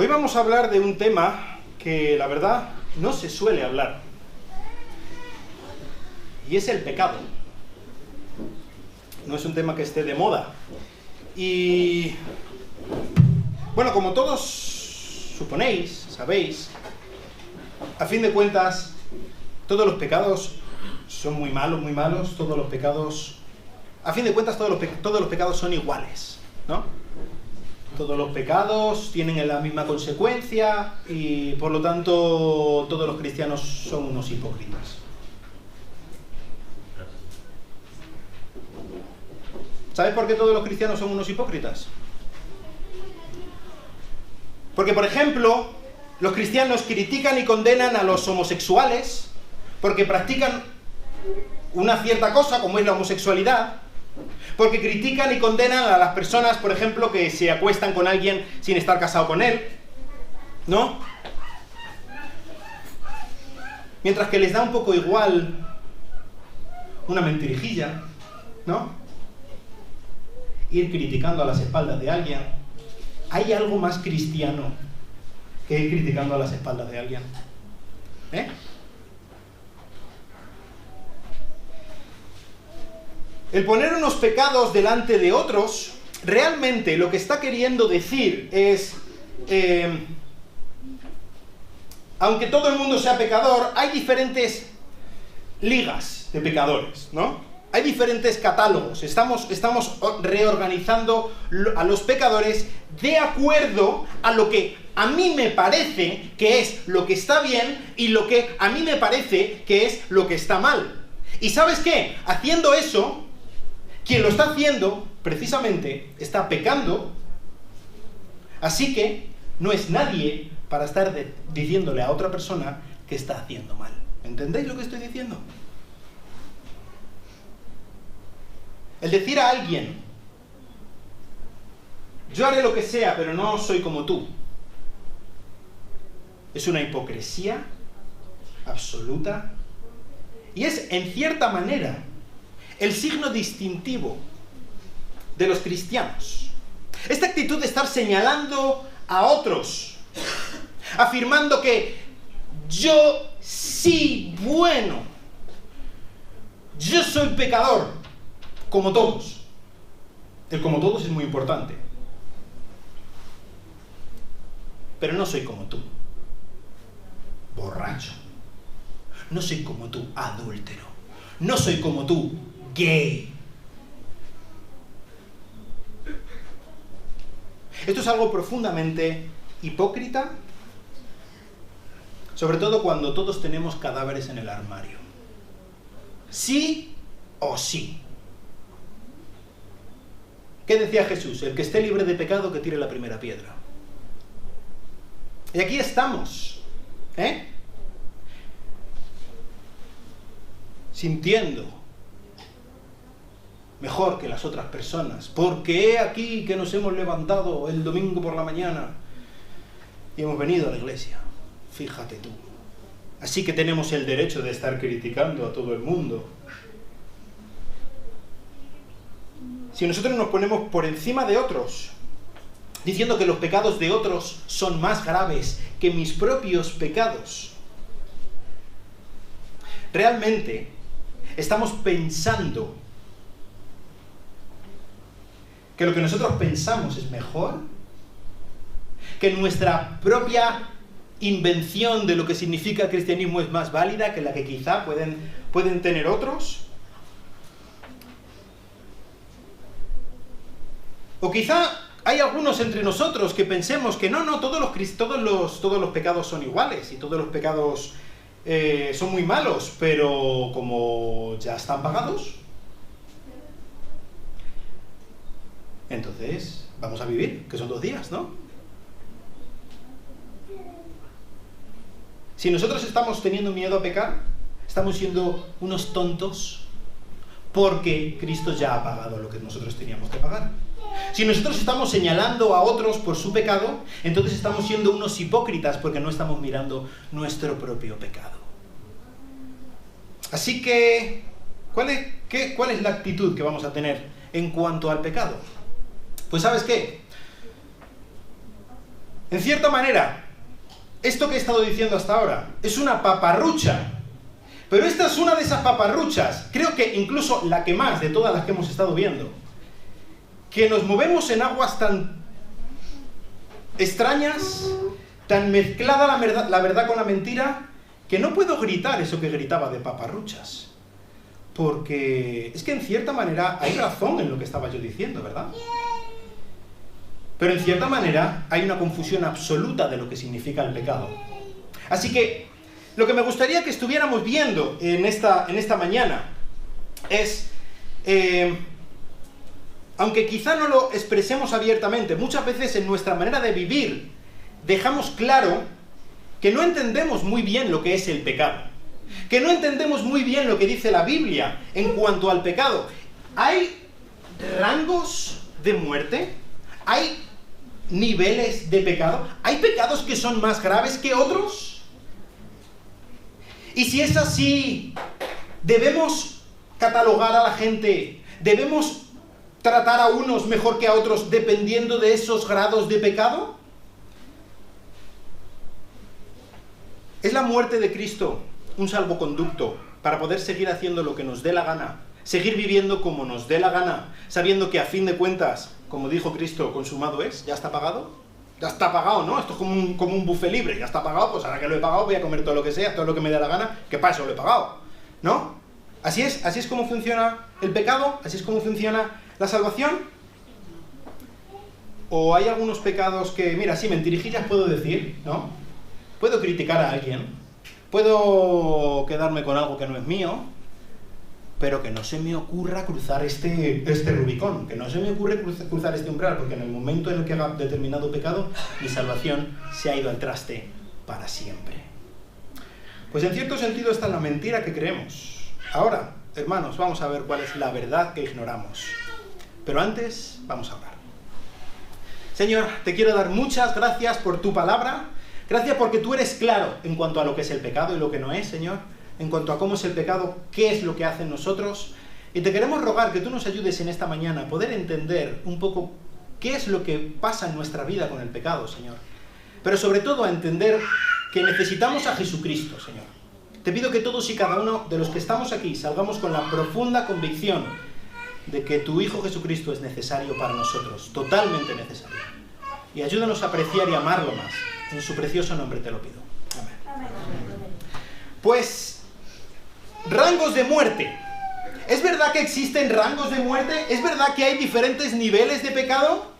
Hoy vamos a hablar de un tema que, la verdad, no se suele hablar. Y es el pecado. No es un tema que esté de moda. Y, bueno, como todos suponéis, sabéis, a fin de cuentas, todos los pecados son muy malos, todos los pecados... A fin de cuentas, todos los pecados son iguales, ¿no? Todos los pecados tienen la misma consecuencia y, por lo tanto, todos los cristianos son unos hipócritas. ¿Sabes por qué todos los cristianos son unos hipócritas? Porque, por ejemplo, los cristianos critican y condenan a los homosexuales porque practican una cierta cosa, como es la homosexualidad, porque critican y condenan a las personas, por ejemplo, que se acuestan con alguien sin estar casado con él, ¿no? Mientras que les da un poco igual una mentirijilla, ¿no? Ir criticando a las espaldas de alguien. ¿Hay algo más cristiano que ir criticando a las espaldas de alguien? ¿Eh? El poner unos pecados delante de otros, realmente lo que está queriendo decir es, aunque todo el mundo sea pecador, hay diferentes ligas de pecadores, ¿no? Hay diferentes catálogos. Estamos reorganizando a los pecadores de acuerdo a lo que a mí me parece que es lo que está bien y lo que a mí me parece que es lo que está mal. ¿Y sabes qué? Haciendo eso, quien lo está haciendo, precisamente, está pecando, así que no es nadie para estar diciéndole a otra persona que está haciendo mal. ¿Entendéis lo que estoy diciendo? El decir a alguien, yo haré lo que sea, pero no soy como tú, es una hipocresía absoluta y es, en cierta manera, el signo distintivo de los cristianos. Esta actitud de estar señalando a otros, afirmando que yo sí, bueno, yo soy pecador, como todos. El como todos es muy importante. Pero no soy como tú, borracho. No soy como tú, adúltero. No soy como tú, gay. Esto es algo profundamente hipócrita, sobre todo cuando todos tenemos cadáveres en el armario. Sí o sí. ¿Qué decía Jesús? El que esté libre de pecado, que tire la primera piedra. Y aquí estamos, sintiendo mejor que las otras personas, porque he aquí que nos hemos levantado el domingo por la mañana y hemos venido a la iglesia. Fíjate tú. Así que tenemos el derecho de estar criticando a todo el mundo. Si nosotros nos ponemos por encima de otros, diciendo que los pecados de otros son más graves que mis propios pecados, realmente estamos pensando que lo que nosotros pensamos es mejor, que nuestra propia invención de lo que significa el cristianismo es más válida que la que quizá pueden tener otros. O quizá hay algunos entre nosotros que pensemos que no, todos los pecados son iguales y todos los pecados son muy malos, pero como ya están pagados, entonces vamos a vivir, que son 2 días, ¿no? Si nosotros estamos teniendo miedo a pecar, estamos siendo unos tontos porque Cristo ya ha pagado lo que nosotros teníamos que pagar. Si nosotros estamos señalando a otros por su pecado, entonces estamos siendo unos hipócritas porque no estamos mirando nuestro propio pecado. Así que, ¿cuál es la actitud que vamos a tener en cuanto al pecado? Pues ¿sabes qué? En cierta manera, esto que he estado diciendo hasta ahora es una paparrucha. Pero esta es una de esas paparruchas, creo que incluso la que más de todas las que hemos estado viendo, que nos movemos en aguas tan extrañas, tan mezclada la verdad con la mentira, que no puedo gritar eso que gritaba de paparruchas. Porque es que en cierta manera hay razón en lo que estaba yo diciendo, ¿verdad? Pero en cierta manera hay una confusión absoluta de lo que significa el pecado. Así que lo que me gustaría que estuviéramos viendo en esta mañana es, aunque quizá no lo expresemos abiertamente, muchas veces en nuestra manera de vivir dejamos claro que no entendemos muy bien lo que es el pecado, que no entendemos muy bien lo que dice la Biblia en cuanto al pecado. ¿Hay rangos de muerte? ¿Hay niveles de pecado? ¿Hay pecados que son más graves que otros? Y si es así, ¿debemos catalogar a la gente? ¿Debemos tratar a unos mejor que a otros dependiendo de esos grados de pecado? ¿Es la muerte de Cristo un salvoconducto para poder seguir haciendo lo que nos dé la gana? Seguir viviendo como nos dé la gana, sabiendo que a fin de cuentas, como dijo Cristo, consumado es, ya está pagado. Ya está pagado, ¿no? Esto es como un buffet libre, ya está pagado, pues ahora que lo he pagado voy a comer todo lo que sea, todo lo que me dé la gana, que para eso lo he pagado, ¿no? Así es como funciona el pecado, así es como funciona la salvación. O hay algunos pecados que, mira, sí, mentirijillas puedo decir, ¿no? Puedo criticar a alguien, puedo quedarme con algo que no es mío, pero que no se me ocurra cruzar este Rubicón, que no se me ocurre cruzar este umbral, porque en el momento en el que haga determinado pecado, mi salvación se ha ido al traste para siempre. Pues en cierto sentido está en la mentira que creemos. Ahora, hermanos, vamos a ver cuál es la verdad que ignoramos. Pero antes, vamos a orar. Señor, te quiero dar muchas gracias por tu palabra. Gracias porque tú eres claro en cuanto a lo que es el pecado y lo que no es, Señor. En cuanto a cómo es el pecado, qué es lo que hace en nosotros. Y te queremos rogar que tú nos ayudes en esta mañana a poder entender un poco qué es lo que pasa en nuestra vida con el pecado, Señor. Pero sobre todo a entender que necesitamos a Jesucristo, Señor. Te pido que todos y cada uno de los que estamos aquí salgamos con la profunda convicción de que tu Hijo Jesucristo es necesario para nosotros, totalmente necesario. Y ayúdanos a apreciar y amarlo más. En su precioso nombre te lo pido. Amén. Pues rangos de muerte. ¿Es verdad que existen rangos de muerte? ¿Es verdad que hay diferentes niveles de pecado?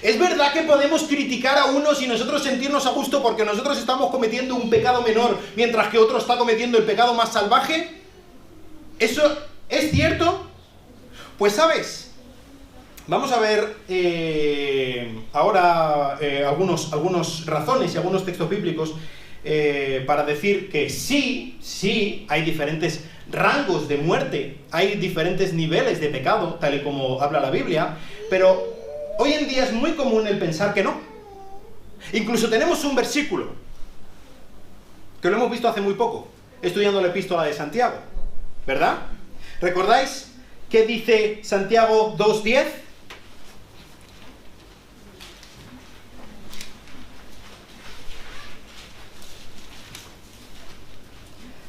¿Es verdad que podemos criticar a unos y nosotros sentirnos a gusto porque nosotros estamos cometiendo un pecado menor mientras que otro está cometiendo el pecado más salvaje? ¿Eso es cierto? Pues sabes, vamos a ver ahora algunas razones y algunos textos bíblicos para decir que sí, hay diferentes rangos de muerte, hay diferentes niveles de pecado, tal y como habla la Biblia, pero hoy en día es muy común el pensar que no. Incluso tenemos un versículo, que lo hemos visto hace muy poco, estudiando la epístola de Santiago, ¿verdad? ¿Recordáis qué dice Santiago 2:10?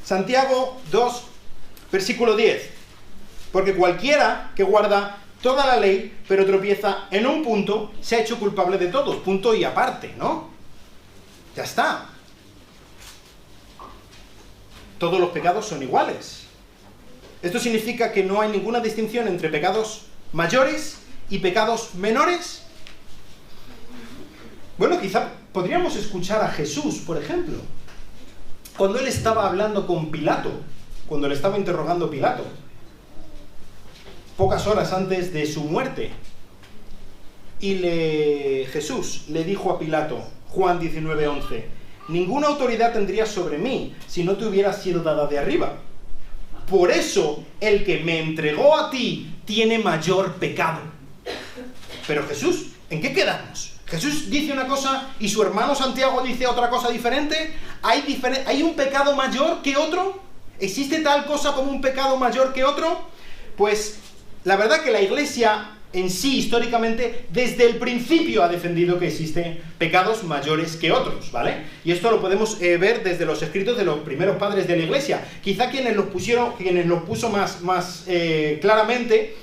Santiago 2, versículo 10. Porque cualquiera que guarda toda la ley, pero tropieza en un punto, se ha hecho culpable de todos. Punto y aparte, ¿no? Ya está. Todos los pecados son iguales. Esto significa que no hay ninguna distinción entre pecados mayores y pecados menores. Bueno, quizá podríamos escuchar a Jesús, por ejemplo. Cuando él estaba hablando con Pilato, cuando le estaba interrogando Pilato, pocas horas antes de su muerte, y Jesús le dijo a Pilato, Juan 19:11, ninguna autoridad tendrías sobre mí si no te hubiera sido dada de arriba. Por eso el que me entregó a ti tiene mayor pecado. Pero Jesús, ¿en qué quedamos? Jesús dice una cosa y su hermano Santiago dice otra cosa diferente. ¿Hay un pecado mayor que otro? ¿Existe tal cosa como un pecado mayor que otro? Pues la verdad que la Iglesia en sí, históricamente, desde el principio ha defendido que existen pecados mayores que otros, ¿vale? Y esto lo podemos ver desde los escritos de los primeros padres de la Iglesia. Quizá quienes los puso más claramente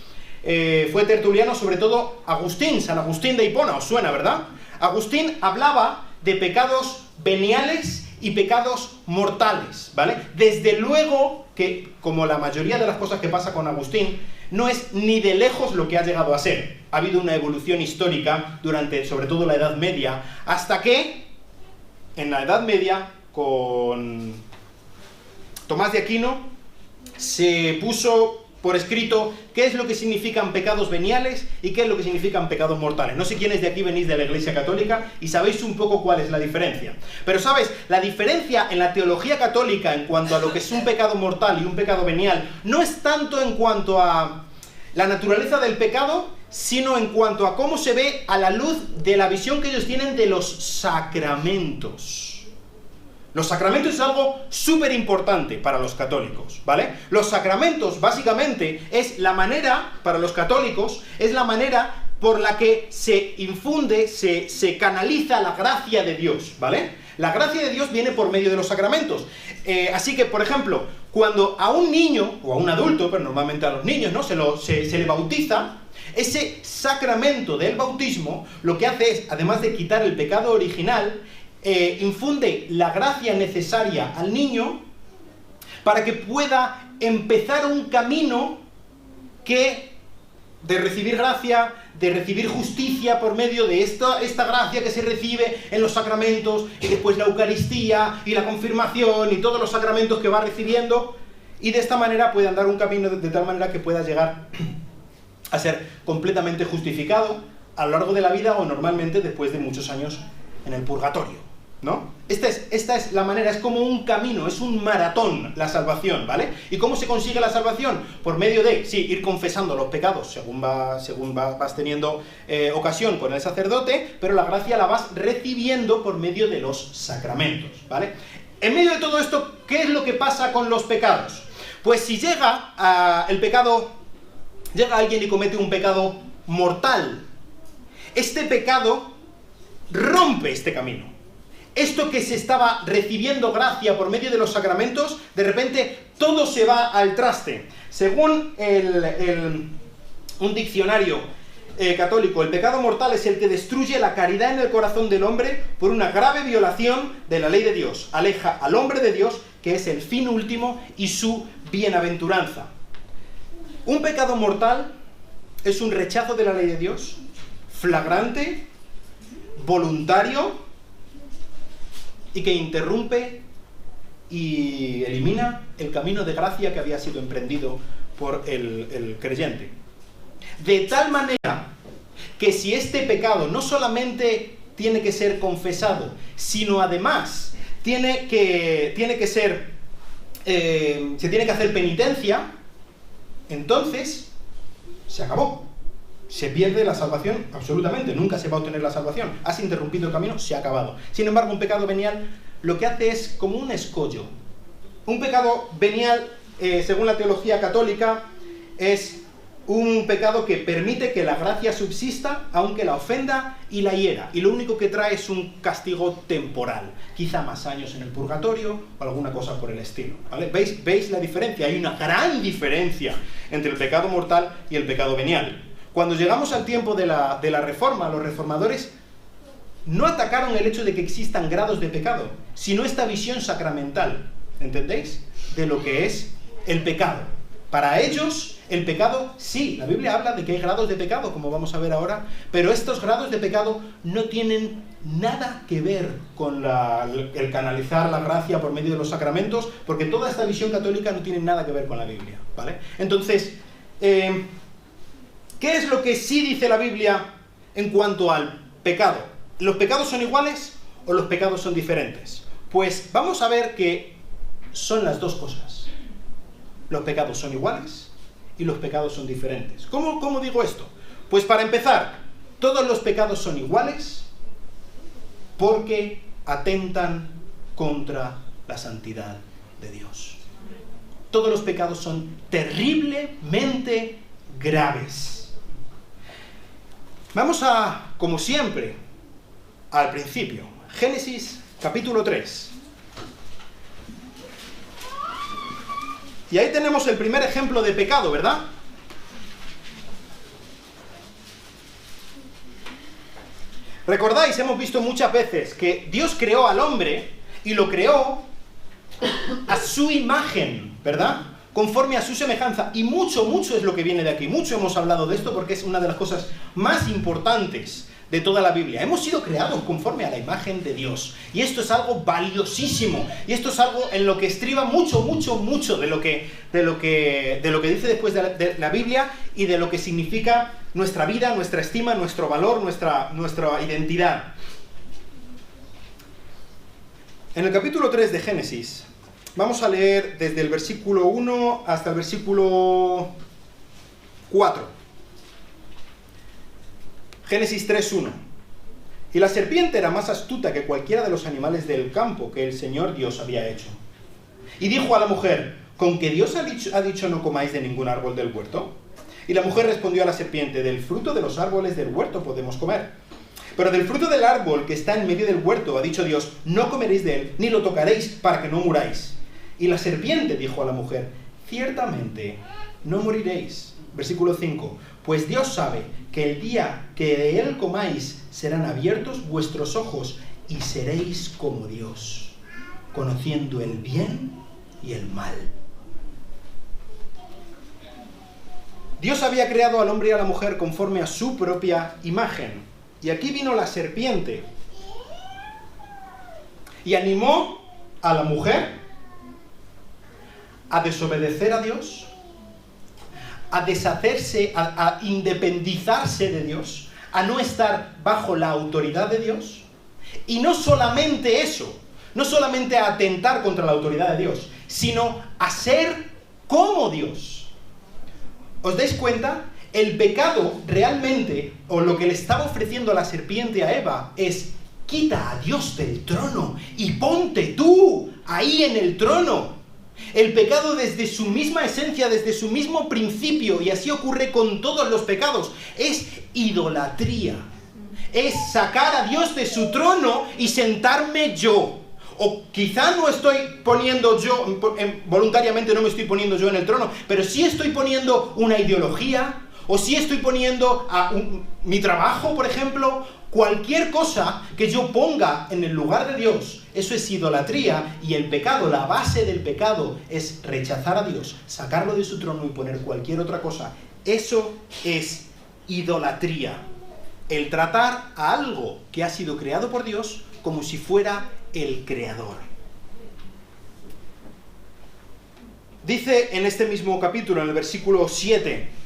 fue Tertuliano, sobre todo Agustín, San Agustín de Hipona, os suena, ¿verdad? Agustín hablaba de pecados veniales y pecados mortales, ¿vale? Desde luego que, como la mayoría de las cosas que pasa con Agustín, no es ni de lejos lo que ha llegado a ser. Ha habido una evolución histórica durante, sobre todo, la Edad Media, hasta que, en la Edad Media, con Tomás de Aquino, se puso por escrito qué es lo que significan pecados veniales y qué es lo que significan pecados mortales. No sé quiénes de aquí venís de la Iglesia Católica y sabéis un poco cuál es la diferencia. Pero, ¿sabes? La diferencia en la teología católica en cuanto a lo que es un pecado mortal y un pecado venial no es tanto en cuanto a la naturaleza del pecado, sino en cuanto a cómo se ve a la luz de la visión que ellos tienen de los sacramentos. Los sacramentos es algo súper importante para los católicos, ¿vale? Los sacramentos, básicamente, es la manera, para los católicos, es la manera por la que se infunde, se canaliza la gracia de Dios, ¿vale? La gracia de Dios viene por medio de los sacramentos. Así que, por ejemplo, cuando a un niño, o a un adulto, pero normalmente a los niños, ¿no? Se le bautiza, ese sacramento del bautismo lo que hace es, además de quitar el pecado original, infunde la gracia necesaria al niño para que pueda empezar un camino de recibir gracia, de recibir justicia por medio de esta gracia que se recibe en los sacramentos, y después la Eucaristía y la confirmación y todos los sacramentos que va recibiendo, y de esta manera puede andar un camino de tal manera que pueda llegar a ser completamente justificado a lo largo de la vida, o normalmente después de muchos años en el purgatorio, ¿no? Esta es la manera, es como un camino, es un maratón la salvación, ¿vale? ¿Y cómo se consigue la salvación? Por medio de, sí, ir confesando los pecados según vas teniendo ocasión con el sacerdote, pero la gracia la vas recibiendo por medio de los sacramentos, ¿vale? En medio de todo esto, ¿qué es lo que pasa con los pecados? Pues si llega alguien y comete un pecado mortal, este pecado rompe este camino. Esto que se estaba recibiendo gracia por medio de los sacramentos, de repente todo se va al traste. Según un diccionario católico, el pecado mortal es el que destruye la caridad en el corazón del hombre por una grave violación de la ley de Dios. Aleja al hombre de Dios, que es el fin último, y su bienaventuranza. Un pecado mortal es un rechazo de la ley de Dios, flagrante, voluntario, y que interrumpe y elimina el camino de gracia que había sido emprendido por el creyente. De tal manera que si este pecado no solamente tiene que ser confesado, sino además se tiene que hacer penitencia, entonces se acabó. Se pierde la salvación absolutamente, nunca se va a obtener la salvación. Has interrumpido el camino, se ha acabado. Sin embargo, un pecado venial lo que hace es como un escollo. Un pecado venial, según la teología católica, es un pecado que permite que la gracia subsista, aunque la ofenda y la hiera. Y lo único que trae es un castigo temporal. Quizá más años en el purgatorio o alguna cosa por el estilo, ¿vale? ¿Veis la diferencia? Hay una gran diferencia entre el pecado mortal y el pecado venial. Cuando llegamos al tiempo de la Reforma, los reformadores no atacaron el hecho de que existan grados de pecado, sino esta visión sacramental, ¿entendéis? De lo que es el pecado. Para ellos, el pecado, sí, la Biblia habla de que hay grados de pecado, como vamos a ver ahora, pero estos grados de pecado no tienen nada que ver con el canalizar la gracia por medio de los sacramentos, porque toda esta visión católica no tiene nada que ver con la Biblia, ¿vale? Entonces, ¿qué es lo que sí dice la Biblia en cuanto al pecado? ¿Los pecados son iguales o los pecados son diferentes? Pues vamos a ver que son las dos cosas. Los pecados son iguales y los pecados son diferentes. ¿Cómo digo esto? Pues para empezar, todos los pecados son iguales porque atentan contra la santidad de Dios. Todos los pecados son terriblemente graves. Vamos a, como siempre, al principio. Génesis capítulo 3. Y ahí tenemos el primer ejemplo de pecado, ¿verdad? Recordáis, hemos visto muchas veces que Dios creó al hombre y lo creó a su imagen, ¿verdad? Conforme a su semejanza. Y mucho es lo que viene de aquí. Mucho hemos hablado de esto porque es una de las cosas más importantes de toda la Biblia. Hemos sido creados conforme a la imagen de Dios. Y esto es algo valiosísimo. Y esto es algo en lo que estriba mucho de lo que dice después de la Biblia y de lo que significa nuestra vida, nuestra estima, nuestro valor, nuestra identidad. En el capítulo 3 de Génesis, vamos a leer desde el versículo 1 hasta el versículo 4. Génesis 3:1. Y la serpiente era más astuta que cualquiera de los animales del campo que el Señor Dios había hecho. Y dijo a la mujer: ¿con que Dios ha dicho no comáis de ningún árbol del huerto? Y la mujer respondió a la serpiente: del fruto de los árboles del huerto podemos comer. Pero del fruto del árbol que está en medio del huerto ha dicho Dios: no comeréis de él, ni lo tocaréis, para que no muráis. Y la serpiente dijo a la mujer: ciertamente no moriréis. Versículo 5. Pues Dios sabe que el día que de él comáis serán abiertos vuestros ojos y seréis como Dios, conociendo el bien y el mal. Dios había creado al hombre y a la mujer conforme a su propia imagen. Y aquí vino la serpiente y animó a la mujer a desobedecer a Dios, a deshacerse, a independizarse de Dios, a no estar bajo la autoridad de Dios. Y no solamente eso, no solamente a atentar contra la autoridad de Dios, sino a ser como Dios. ¿Os dais cuenta? El pecado realmente, o lo que le estaba ofreciendo la serpiente a Eva, es: quita a Dios del trono y ponte tú ahí en el trono. El pecado desde su misma esencia, desde su mismo principio, y así ocurre con todos los pecados, es idolatría. Es sacar a Dios de su trono y sentarme yo. O quizá no estoy poniendo yo, voluntariamente no me estoy poniendo yo en el trono, pero sí estoy poniendo una ideología, o sí estoy poniendo mi trabajo, por ejemplo. Cualquier cosa que yo ponga en el lugar de Dios, eso es idolatría. Y el pecado, la base del pecado, es rechazar a Dios, sacarlo de su trono y poner cualquier otra cosa. Eso es idolatría. El tratar a algo que ha sido creado por Dios como si fuera el creador. Dice en este mismo capítulo, en el versículo 7...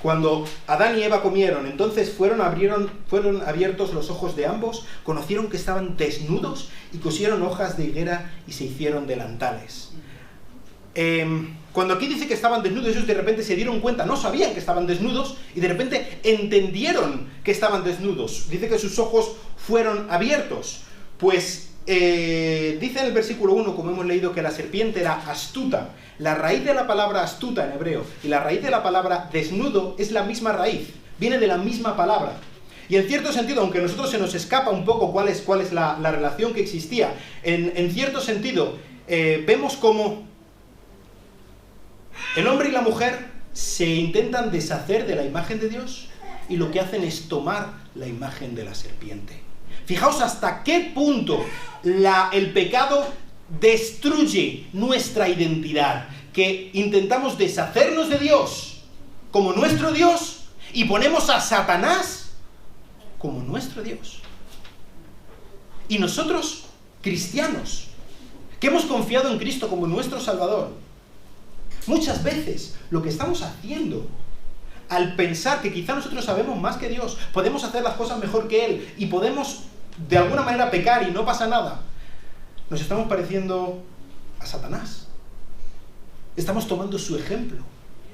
Cuando Adán y Eva comieron, entonces fueron abiertos los ojos de ambos, conocieron que estaban desnudos y cosieron hojas de higuera y se hicieron delantales. Cuando aquí dice que estaban desnudos, ellos de repente se dieron cuenta, no sabían que estaban desnudos y de repente entendieron que estaban desnudos. Dice que sus ojos fueron abiertos. Pues dice en el versículo 1, como hemos leído, que la serpiente era astuta. La raíz de la palabra astuta en hebreo y la raíz de la palabra desnudo es la misma raíz, viene de la misma palabra. Y en cierto sentido, aunque a nosotros se nos escapa un poco cuál es la relación que existía, en cierto sentido vemos como el hombre y la mujer se intentan deshacer de la imagen de Dios y lo que hacen es tomar la imagen de la serpiente. Fijaos hasta qué punto el pecado destruye nuestra identidad, que intentamos deshacernos de Dios como nuestro Dios y ponemos a Satanás como nuestro Dios. Y nosotros, cristianos, que hemos confiado en Cristo como nuestro Salvador, muchas veces lo que estamos haciendo, al pensar que quizá nosotros sabemos más que Dios, podemos hacer las cosas mejor que Él y podemos de alguna manera pecar y no pasa nada, nos estamos pareciendo a Satanás. Estamos tomando su ejemplo.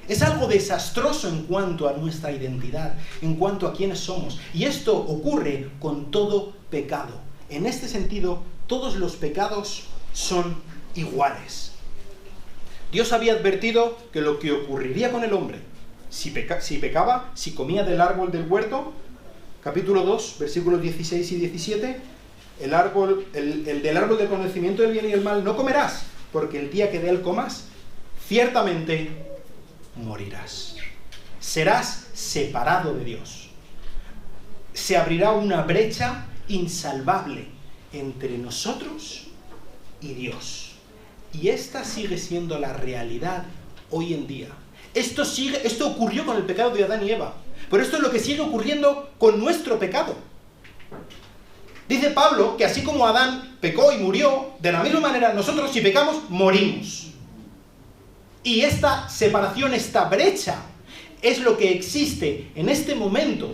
Es algo desastroso en cuanto a nuestra identidad, en cuanto a quiénes somos. Y esto ocurre con todo pecado. En este sentido, todos los pecados son iguales. Dios había advertido que lo que ocurriría con el hombre, si pecaba, si comía del árbol del huerto, capítulo 2, versículos 16 y 17, el del árbol del conocimiento del bien y el mal no comerás, porque el día que de él comas, ciertamente morirás. Serás separado de Dios. Se abrirá una brecha insalvable entre nosotros y Dios. Y esta sigue siendo la realidad hoy en día. Esto ocurrió con el pecado de Adán y Eva, pero esto es lo que sigue ocurriendo con nuestro pecado. Dice Pablo que así como Adán pecó y murió, de la misma manera nosotros si pecamos, morimos. Y esta separación, esta brecha, es lo que existe en este momento.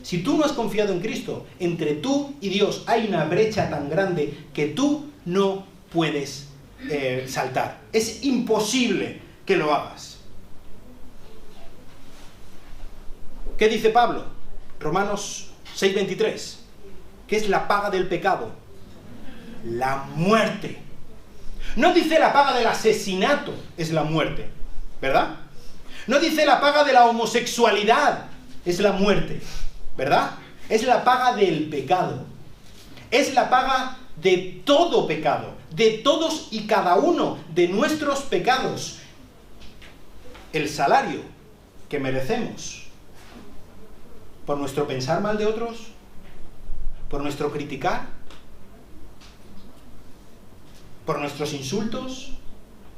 Si tú no has confiado en Cristo, entre tú y Dios hay una brecha tan grande que tú no puedes saltar. Es imposible que lo hagas. ¿Qué dice Pablo? Romanos 6:23. ¿Qué es la paga del pecado? La muerte. No dice la paga del asesinato es la muerte, ¿verdad? No dice la paga de la homosexualidad es la muerte, ¿verdad? Es la paga del pecado. Es la paga de todo pecado, de todos y cada uno de nuestros pecados. El salario que merecemos por nuestro pensar mal de otros, por nuestro criticar, por nuestros insultos,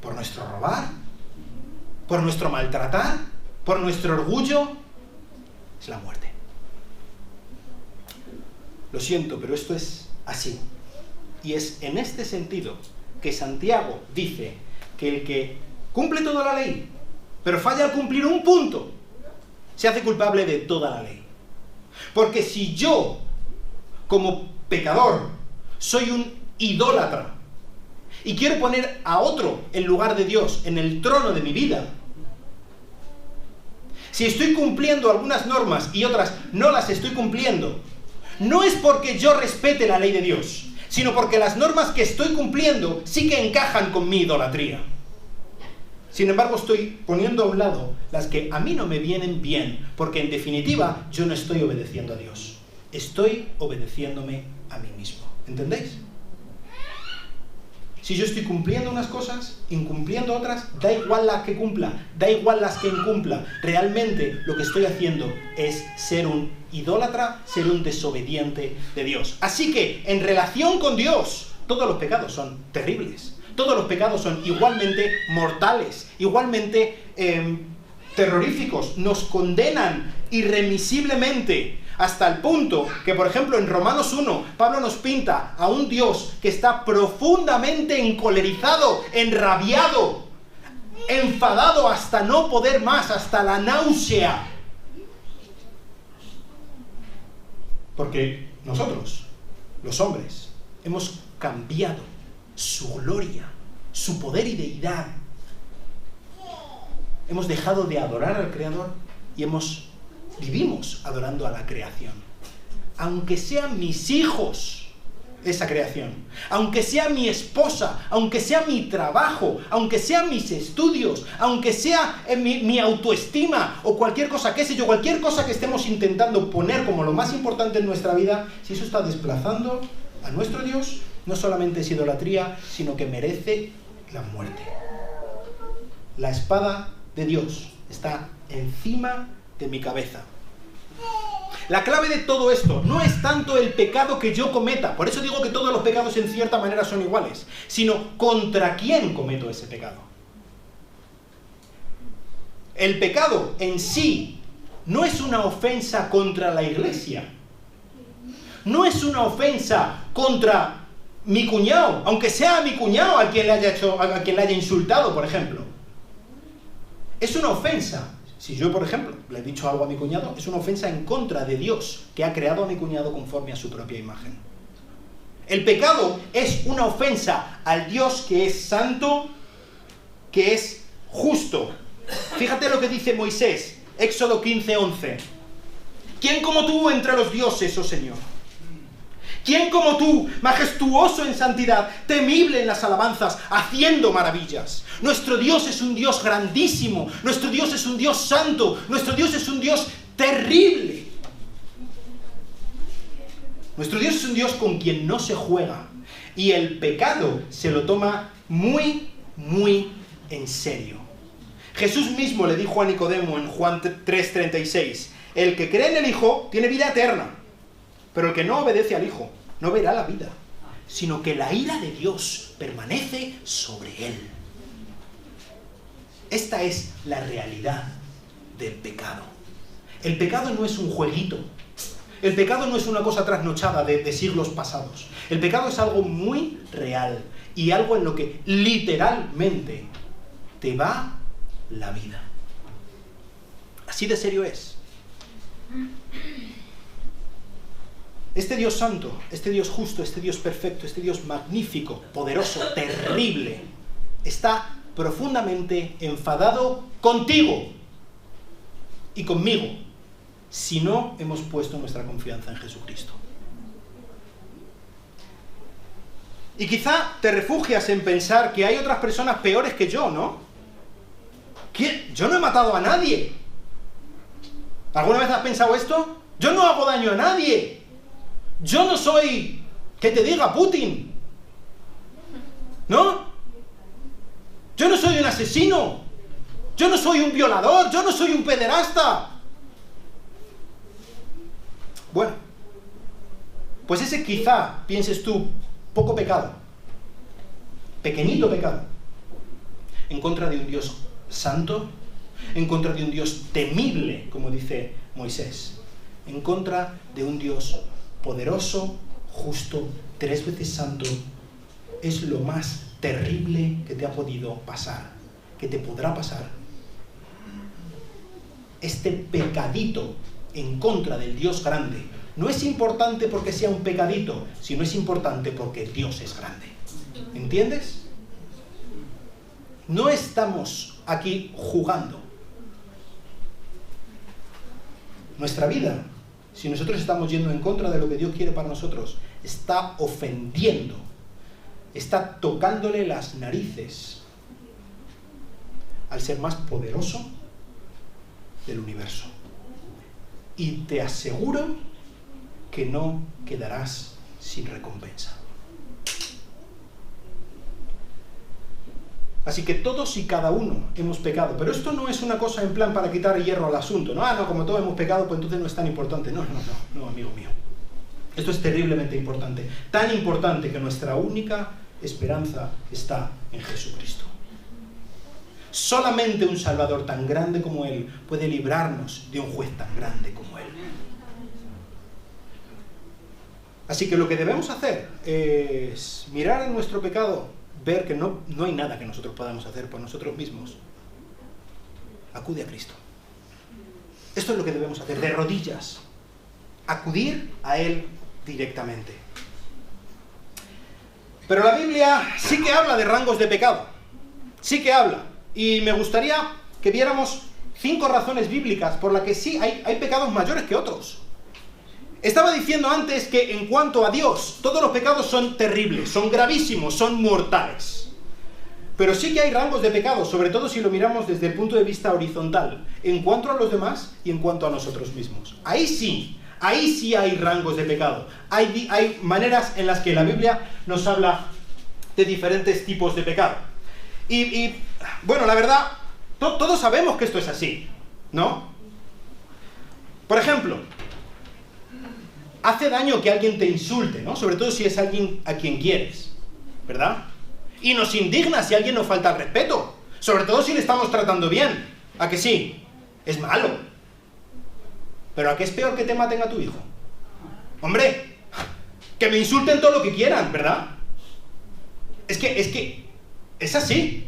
por nuestro robar, por nuestro maltratar, por nuestro orgullo, es la muerte. Lo siento, pero esto es así. Y es en este sentido que Santiago dice que el que cumple toda la ley, pero falla al cumplir un punto, se hace culpable de toda la ley. Porque si yo, como pecador, soy un idólatra y quiero poner a otro en lugar de Dios en el trono de mi vida, si estoy cumpliendo algunas normas y otras no las estoy cumpliendo, no es porque yo respete la ley de Dios, sino porque las normas que estoy cumpliendo sí que encajan con mi idolatría. Sin embargo, estoy poniendo a un lado las que a mí no me vienen bien, porque en definitiva yo no estoy obedeciendo a Dios. Estoy obedeciéndome a mí mismo. ¿Entendéis? Si yo estoy cumpliendo unas cosas, incumpliendo otras, da igual las que cumpla, da igual las que incumpla. Realmente lo que estoy haciendo es ser un idólatra, ser un desobediente de Dios. Así que, en relación con Dios, todos los pecados son terribles. Todos los pecados son igualmente mortales, igualmente terroríficos. Nos condenan irremisiblemente. Hasta el punto que, por ejemplo, en Romanos 1, Pablo nos pinta a un Dios que está profundamente encolerizado, enrabiado, enfadado hasta no poder más, hasta la náusea. Porque nosotros, los hombres, hemos cambiado su gloria, su poder y deidad. Hemos dejado de adorar al Creador y vivimos adorando a la creación. Aunque sean mis hijos, esa creación, aunque sea mi esposa, aunque sea mi trabajo, aunque sean mis estudios, aunque sea mi autoestima o cualquier cosa, qué sé yo, cualquier cosa que estemos intentando poner como lo más importante en nuestra vida, si eso está desplazando a nuestro Dios, no solamente es idolatría, sino que merece la muerte. La espada de Dios está encima de mi cabeza. La clave de todo esto no es tanto el pecado que yo cometa, por eso digo que todos los pecados en cierta manera son iguales, sino contra quién cometo ese pecado. El pecado en sí no es una ofensa contra la iglesia, no es una ofensa contra mi cuñado, aunque sea mi cuñado a quien le haya insultado, por ejemplo. Es una ofensa. Si yo, por ejemplo, le he dicho algo a mi cuñado, es una ofensa en contra de Dios, que ha creado a mi cuñado conforme a su propia imagen. El pecado es una ofensa al Dios que es santo, que es justo. Fíjate lo que dice Moisés, Éxodo 15:11. ¿Quién como tú entre los dioses, oh Señor? ¿Quién como tú, majestuoso en santidad, temible en las alabanzas, haciendo maravillas? Nuestro Dios es un Dios grandísimo, nuestro Dios es un Dios santo, nuestro Dios es un Dios terrible. Nuestro Dios es un Dios con quien no se juega. Y el pecado se lo toma muy, muy en serio. Jesús mismo le dijo a Nicodemo en Juan 3:36, el que cree en el Hijo tiene vida eterna, pero el que no obedece al Hijo no verá la vida, sino que la ira de Dios permanece sobre él. Esta es la realidad del pecado. El pecado no es un jueguito. El pecado no es una cosa trasnochada de siglos pasados. El pecado es algo muy real y algo en lo que literalmente te va la vida. Así de serio es. Este Dios santo, este Dios justo, este Dios perfecto, este Dios magnífico, poderoso, terrible, está profundamente enfadado contigo y conmigo si no hemos puesto nuestra confianza en Jesucristo. Y quizá te refugias en pensar que hay otras personas peores que yo, ¿no? ¿Qué? Yo no he matado a nadie. ¿Alguna vez has pensado esto? Yo no hago daño a nadie. Yo no soy, que te diga, Putin. ¿No? Yo no soy un asesino. Yo no soy un violador. Yo no soy un pederasta. Bueno, pues ese quizá, pienses tú, poco pecado, pequeñito pecado, en contra de un Dios santo, en contra de un Dios temible, como dice Moisés, en contra de un Dios poderoso, justo, 3 veces santo, es lo más terrible que te ha podido pasar, que te podrá pasar. Este pecadito en contra del Dios grande no es importante porque sea un pecadito, sino es importante porque Dios es grande. ¿Entiendes? No estamos aquí jugando. Nuestra vida, si nosotros estamos yendo en contra de lo que Dios quiere para nosotros, está ofendiendo, está tocándole las narices al ser más poderoso del universo. Y te aseguro que no quedarás sin recompensa. Así que todos y cada uno hemos pecado. Pero esto no es una cosa en plan para quitar hierro al asunto. No, como todos hemos pecado, pues entonces no es tan importante. No, amigo mío. Esto es terriblemente importante. Tan importante que nuestra única esperanza está en Jesucristo. Solamente un Salvador tan grande como Él puede librarnos de un juez tan grande como Él. Así que lo que debemos hacer es mirar en nuestro pecado, ver que no hay nada que nosotros podamos hacer por nosotros mismos. Acude a Cristo. Esto es lo que debemos hacer, de rodillas. Acudir a Él directamente. Pero la Biblia sí que habla de rangos de pecado. Sí que habla. Y me gustaría que viéramos 5 razones bíblicas por las que sí hay pecados mayores que otros. Estaba diciendo antes que en cuanto a Dios, todos los pecados son terribles, son gravísimos, son mortales. Pero sí que hay rangos de pecado, sobre todo si lo miramos desde el punto de vista horizontal, en cuanto a los demás y en cuanto a nosotros mismos. Ahí sí hay rangos de pecado. Hay maneras en las que la Biblia nos habla de diferentes tipos de pecado. Y bueno, la verdad, todos sabemos que esto es así, ¿no? Por ejemplo, hace daño que alguien te insulte, ¿no? Sobre todo si es alguien a quien quieres, ¿verdad? Y nos indigna si alguien nos falta al respeto, sobre todo si le estamos tratando bien. ¿A que sí? Es malo. Pero ¿a qué es peor que te maten a tu hijo? Hombre, que me insulten todo lo que quieran, ¿verdad? Es que es así.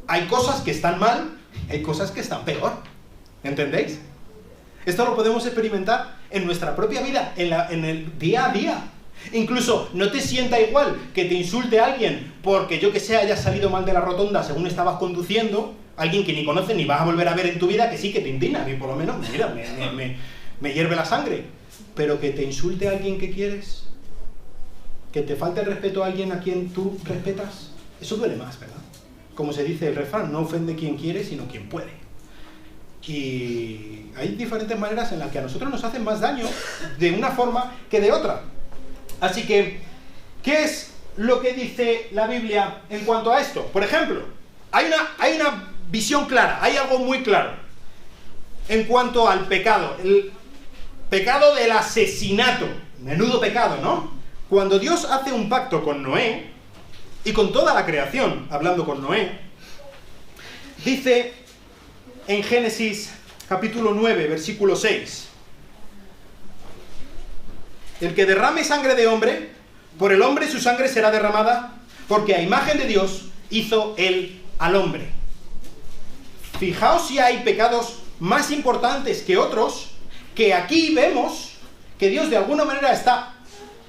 Hay cosas que están mal, hay cosas que están peor. ¿Entendéis? Esto lo podemos experimentar en nuestra propia vida, en el día a día. Incluso no te sienta igual que te insulte a alguien porque, yo que sé, hayas salido mal de la rotonda según estabas conduciendo, alguien que ni conoces ni vas a volver a ver en tu vida, que sí que te indigna, a mí por lo menos, mira, me hierve la sangre. Pero que te insulte a alguien que quieres, que te falte el respeto a alguien a quien tú respetas, eso duele más, ¿verdad? Como se dice el refrán, no ofende quien quiere, sino quien puede. Y hay diferentes maneras en las que a nosotros nos hacen más daño de una forma que de otra. Así que, ¿qué es lo que dice la Biblia en cuanto a esto? Por ejemplo, hay una visión clara, hay algo muy claro en cuanto al pecado. El pecado del asesinato. Menudo pecado, ¿no? Cuando Dios hace un pacto con Noé, y con toda la creación, hablando con Noé, dice en Génesis capítulo 9, versículo 6, el que derrame sangre de hombre, por el hombre su sangre será derramada, porque a imagen de Dios hizo él al hombre. Fijaos si hay pecados más importantes que otros, que aquí vemos que Dios de alguna manera está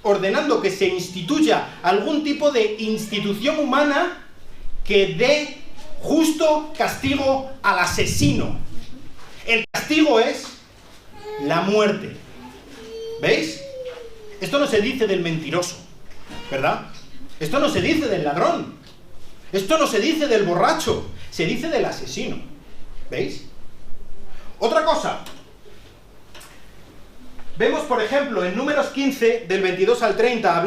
ordenando que se instituya algún tipo de institución humana que dé justo castigo al asesino. El castigo es la muerte. ¿Veis? Esto no se dice del mentiroso, ¿verdad? Esto no se dice del ladrón. Esto no se dice del borracho. Se dice del asesino. ¿Veis? Otra cosa. Vemos, por ejemplo, en Números 15, del 22 al 30,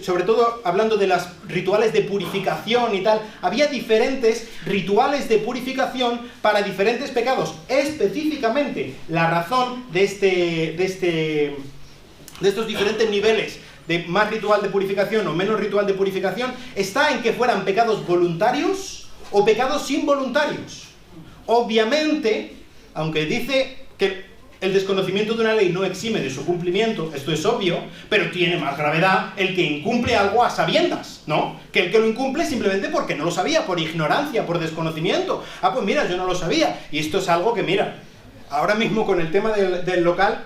sobre todo hablando de los rituales de purificación y tal, había diferentes rituales de purificación para diferentes pecados. Específicamente, la razón de estos diferentes niveles de más ritual de purificación o menos ritual de purificación está en que fueran pecados voluntarios o pecados involuntarios. Obviamente, aunque dice que el desconocimiento de una ley no exime de su cumplimiento, esto es obvio, pero tiene más gravedad el que incumple algo a sabiendas, ¿no? Que el que lo incumple simplemente porque no lo sabía, por ignorancia, por desconocimiento. Ah, pues mira, yo no lo sabía. Y esto es algo que, mira, ahora mismo con el tema del local,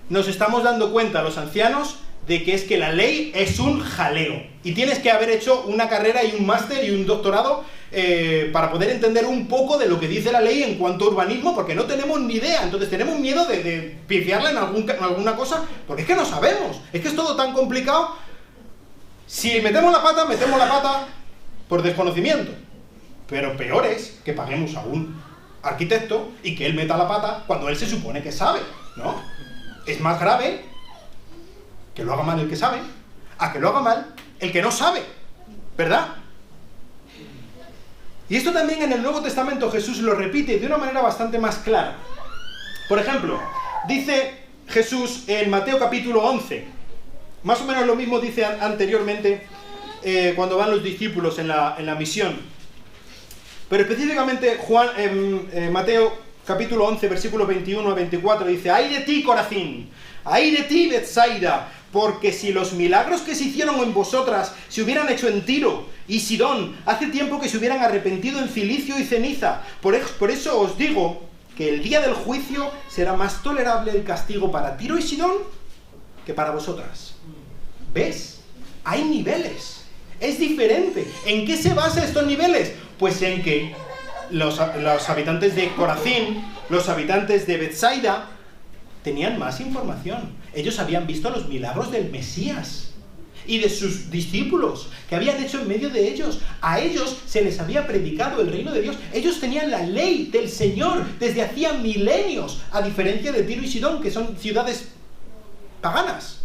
nos estamos dando cuenta los ancianos de que es que la ley es un jaleo. Y tienes que haber hecho una carrera y un máster y un doctorado para poder entender un poco de lo que dice la ley en cuanto a urbanismo, porque no tenemos ni idea. Entonces tenemos miedo de pifiarla en alguna cosa, porque es que no sabemos. Es que es todo tan complicado. Si metemos la pata por desconocimiento. Pero peor es que paguemos a un arquitecto y que él meta la pata cuando él se supone que sabe, ¿no? Es más grave que lo haga mal el que sabe, a que lo haga mal el que no sabe, ¿verdad? Y esto también en el Nuevo Testamento Jesús lo repite de una manera bastante más clara. Por ejemplo, dice Jesús en Mateo capítulo 11, más o menos lo mismo dice anteriormente cuando van los discípulos en la misión. Pero específicamente Mateo capítulo 11, versículos 21 a 24 dice: ¡ay de ti, Corazín! ¡Ay de ti, Betsaida! Porque si los milagros que se hicieron en vosotras se hubieran hecho en Tiro y Sidón, hace tiempo que se hubieran arrepentido en cilicio y ceniza. Por eso os digo que el día del juicio será más tolerable el castigo para Tiro y Sidón que para vosotras. ¿Ves? Hay niveles. Es diferente. ¿En qué se basan estos niveles? Pues en que los habitantes de Corazín, los habitantes de Betsaida, tenían más información. Ellos habían visto los milagros del Mesías y de sus discípulos que habían hecho en medio de ellos. A ellos se les había predicado el reino de Dios. Ellos tenían la ley del Señor desde hacía milenios, a diferencia de Tiro y Sidón, que son ciudades paganas.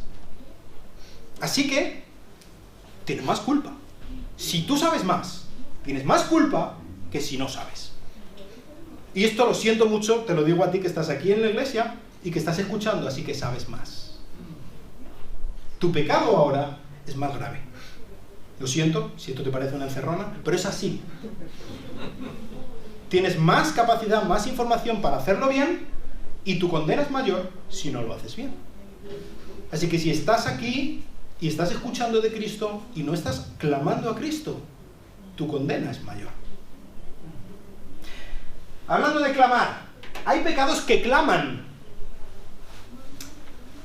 Así que tienen más culpa. Si tú sabes más, tienes más culpa que si no sabes. Y esto lo siento mucho, te lo digo a ti que estás aquí en la iglesia y que estás escuchando, así que sabes más. Tu pecado ahora es más grave. Lo siento, si esto te parece una encerrona, pero es así. Tienes más capacidad, más información para hacerlo bien, y tu condena es mayor si no lo haces bien. Así que si estás aquí y estás escuchando de Cristo y no estás clamando a Cristo, tu condena es mayor. Hablando de clamar, hay pecados que claman.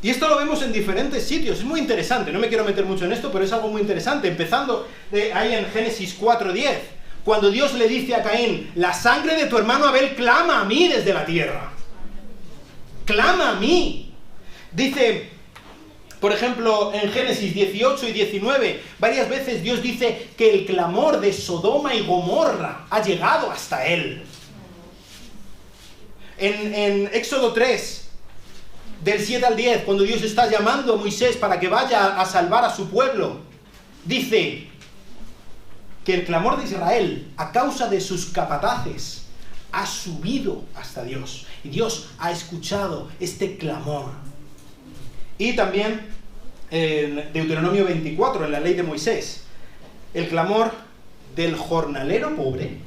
Y esto lo vemos en diferentes sitios. Es muy interesante, no me quiero meter mucho en esto, pero es algo muy interesante. Empezando ahí en Génesis 4:10, cuando Dios le dice a Caín: la sangre de tu hermano Abel clama a mí desde la tierra. Clama a mí. Dice, por ejemplo, en Génesis 18 y 19, varias veces Dios dice que el clamor de Sodoma y Gomorra ha llegado hasta él. En Éxodo 3, del 7 al 10, cuando Dios está llamando a Moisés para que vaya a salvar a su pueblo, dice que el clamor de Israel, a causa de sus capataces, ha subido hasta Dios. Y Dios ha escuchado este clamor. Y también en Deuteronomio 24, en la ley de Moisés, el clamor del jornalero pobre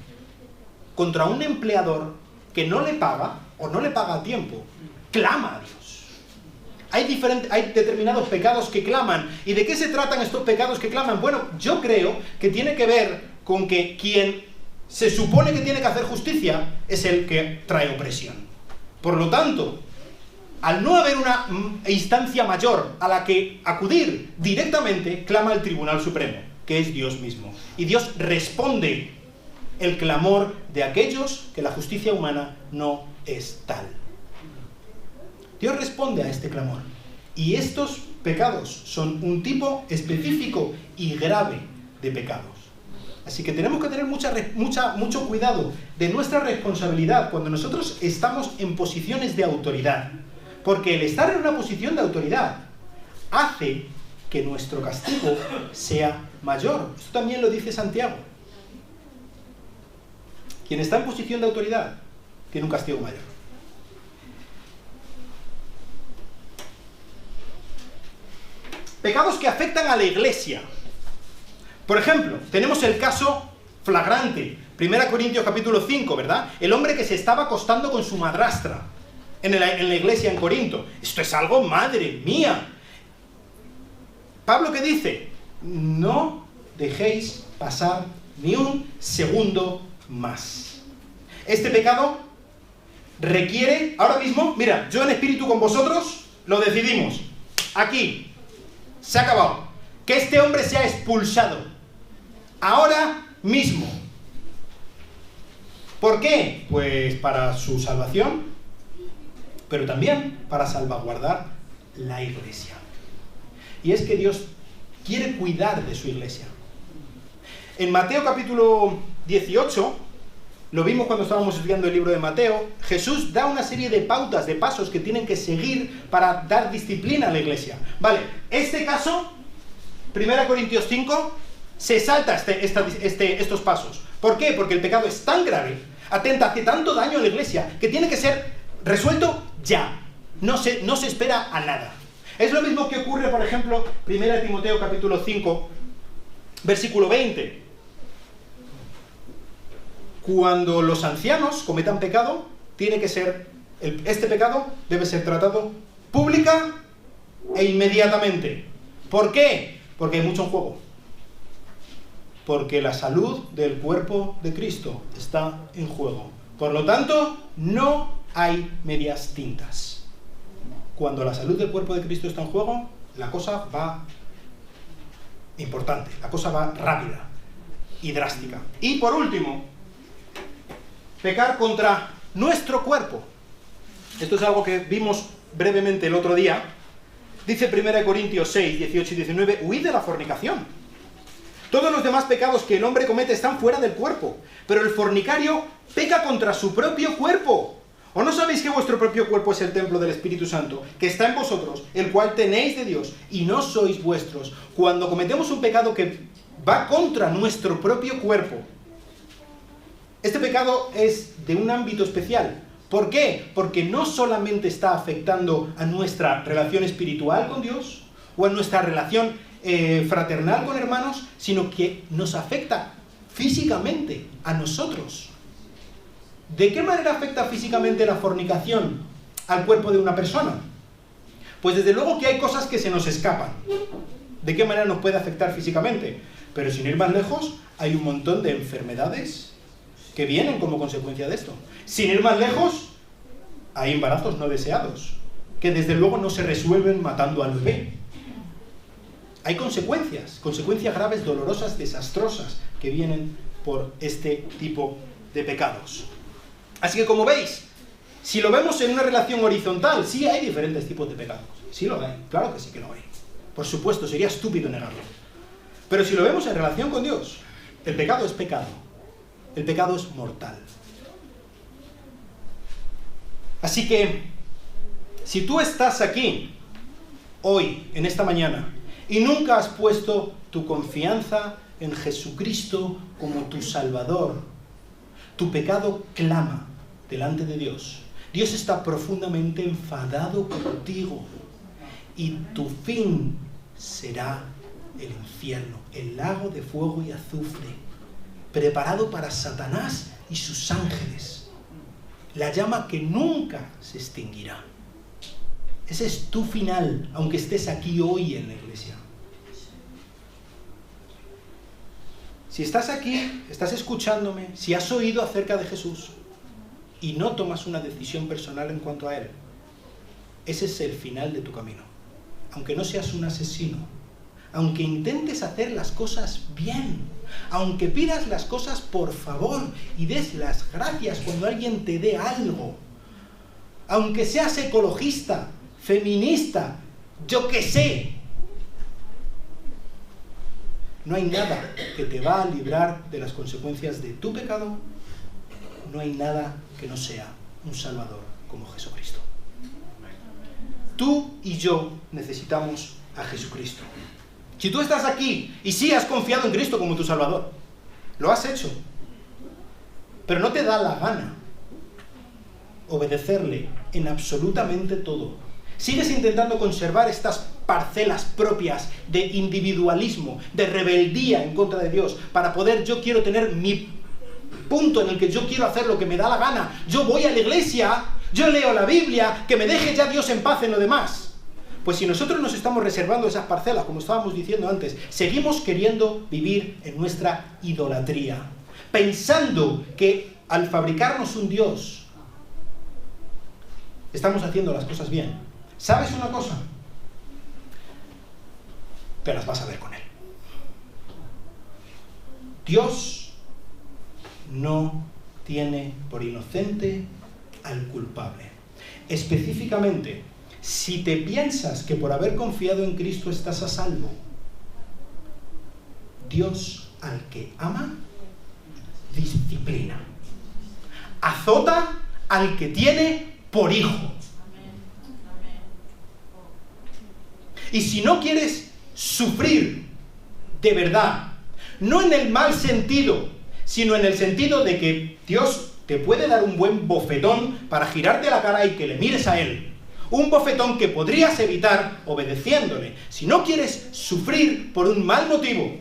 contra un empleador que no le paga o no le paga a tiempo, clama a Dios. Hay determinados pecados que claman. ¿Y de qué se tratan estos pecados que claman? Bueno, yo creo que tiene que ver con que quien se supone que tiene que hacer justicia es el que trae opresión. Por lo tanto, al no haber una instancia mayor a la que acudir directamente, clama el Tribunal Supremo, que es Dios mismo. Y Dios responde el clamor de aquellos que la justicia humana no es tal. Dios responde a este clamor. Y estos pecados son un tipo específico y grave de pecados. Así que tenemos que tener mucho cuidado de nuestra responsabilidad cuando nosotros estamos en posiciones de autoridad. Porque el estar en una posición de autoridad hace que nuestro castigo sea mayor. Esto también lo dice Santiago. Quien está en posición de autoridad tiene un castigo mayor. Pecados que afectan a la iglesia. Por ejemplo, tenemos el caso flagrante, 1 Corintios capítulo 5, ¿verdad? El hombre que se estaba acostando con su madrastra en la iglesia en Corinto. Esto es algo, madre mía. Pablo, ¿qué dice? No dejéis pasar ni un segundo más. Este pecado requiere, ahora mismo, mira, yo en espíritu con vosotros lo decidimos. Aquí, se ha acabado. Que este hombre sea expulsado. Ahora mismo. ¿Por qué? Pues para su salvación, pero también para salvaguardar la iglesia. Y es que Dios quiere cuidar de su iglesia. En Mateo capítulo 18, lo vimos cuando estábamos estudiando el libro de Mateo, Jesús da una serie de pautas, de pasos que tienen que seguir para dar disciplina a la iglesia. Vale, este caso, 1 Corintios 5, se salta estos pasos. ¿Por qué? Porque el pecado es tan grave, hace tanto daño a la iglesia, que tiene que ser resuelto ya. No se espera a nada. Es lo mismo que ocurre, por ejemplo, 1 Timoteo capítulo 5, versículo 20. Cuando los ancianos cometan pecado, este pecado debe ser tratado pública e inmediatamente. ¿Por qué? Porque hay mucho en juego. Porque la salud del cuerpo de Cristo está en juego. Por lo tanto, no hay medias tintas. Cuando la salud del cuerpo de Cristo está en juego, la cosa va importante, la cosa va rápida y drástica. Y por último, pecar contra nuestro cuerpo. Esto es algo que vimos brevemente el otro día. Dice 1 Corintios 6, 18 y 19, huid de la fornicación. Todos los demás pecados que el hombre comete están fuera del cuerpo, pero el fornicario peca contra su propio cuerpo. ¿O no sabéis que vuestro propio cuerpo es el templo del Espíritu Santo, que está en vosotros, el cual tenéis de Dios, y no sois vuestros? Cuando cometemos un pecado que va contra nuestro propio cuerpo, este pecado es de un ámbito especial. ¿Por qué? Porque no solamente está afectando a nuestra relación espiritual con Dios, o a nuestra relación fraternal con hermanos, sino que nos afecta físicamente a nosotros. ¿De qué manera afecta físicamente la fornicación al cuerpo de una persona? Pues desde luego que hay cosas que se nos escapan. ¿De qué manera nos puede afectar físicamente? Pero sin ir más lejos, hay un montón de enfermedades que vienen como consecuencia de esto. Sin ir más lejos, hay embarazos no deseados, que desde luego no se resuelven matando al bebé. Hay consecuencias graves, dolorosas, desastrosas, que vienen por este tipo de pecados. Así que como veis, si lo vemos en una relación horizontal, sí hay diferentes tipos de pecados. Sí lo hay, claro que sí que lo hay. Por supuesto, sería estúpido negarlo. Pero si lo vemos en relación con Dios, el pecado es pecado. El pecado es mortal. Así que, si tú estás aquí, hoy, en esta mañana, y nunca has puesto tu confianza en Jesucristo como tu Salvador, tu pecado clama delante de Dios. Dios está profundamente enfadado contigo y tu fin será el infierno, el lago de fuego y azufre, preparado para Satanás y sus ángeles, la llama que nunca se extinguirá. Ese es tu final, aunque estés aquí hoy en la iglesia. Si estás aquí, estás escuchándome, si has oído acerca de Jesús y no tomas una decisión personal en cuanto a Él, ese es el final de tu camino. Aunque no seas un asesino, aunque intentes hacer las cosas bien, aunque pidas las cosas por favor y des las gracias cuando alguien te dé algo, aunque seas ecologista, feminista, yo qué sé, no hay nada que te va a librar de las consecuencias de tu pecado, no hay nada que no sea un Salvador como Jesucristo. Tú y yo necesitamos a Jesucristo. Si tú estás aquí y sí has confiado en Cristo como tu Salvador, lo has hecho, pero no te da la gana obedecerle en absolutamente todo, sigues intentando conservar estas parcelas propias de individualismo, de rebeldía en contra de Dios, para poder, yo quiero tener mi punto en el que yo quiero hacer lo que me da la gana, yo voy a la iglesia, yo leo la Biblia, que me deje ya Dios en paz en lo demás. Pues si nosotros nos estamos reservando esas parcelas, como estábamos diciendo antes, seguimos queriendo vivir en nuestra idolatría, pensando que al fabricarnos un Dios, estamos haciendo las cosas bien. ¿Sabes una cosa? Te las vas a ver con Él. Dios no tiene por inocente al culpable. Específicamente, si te piensas que por haber confiado en Cristo estás a salvo, Dios al que ama, disciplina. Azota al que tiene por hijo. Y si no quieres sufrir de verdad, no en el mal sentido, sino en el sentido de que Dios te puede dar un buen bofetón para girarte la cara y que le mires a Él. Un bofetón que podrías evitar obedeciéndole. Si no quieres sufrir por un mal motivo,